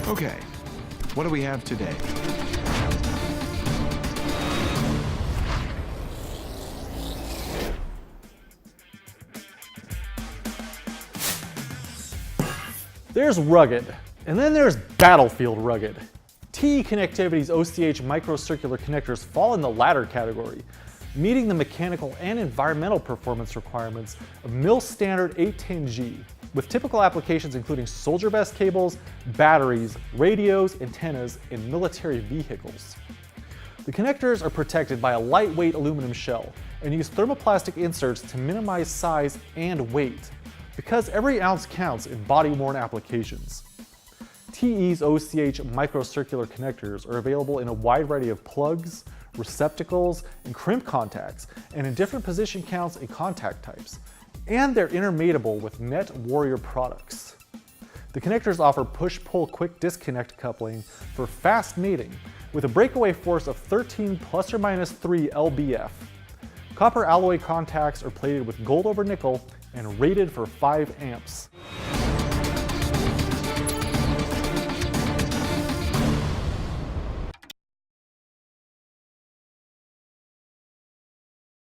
Okay, what do we have today? There's rugged, and then there's battlefield rugged. TE Connectivity's O.C.H microcircular connectors fall in the latter category, meeting the mechanical and environmental performance requirements of MIL standard 810G, with typical applications including soldier vest cables, batteries, radios, antennas, and military vehicles. The connectors are protected by a lightweight aluminum shell and use thermoplastic inserts to minimize size and weight, because every ounce counts in body-worn applications. TE's O.C.H microcircular connectors are available in a wide variety of plugs, receptacles, and crimp contacts, and in different position counts and contact types. And they're intermatable with Net Warrior products. The connectors offer push-pull quick disconnect coupling for fast mating, with a breakaway force of 13 plus or minus 3 lbf. Copper alloy contacts are plated with gold over nickel and rated for 5 amps.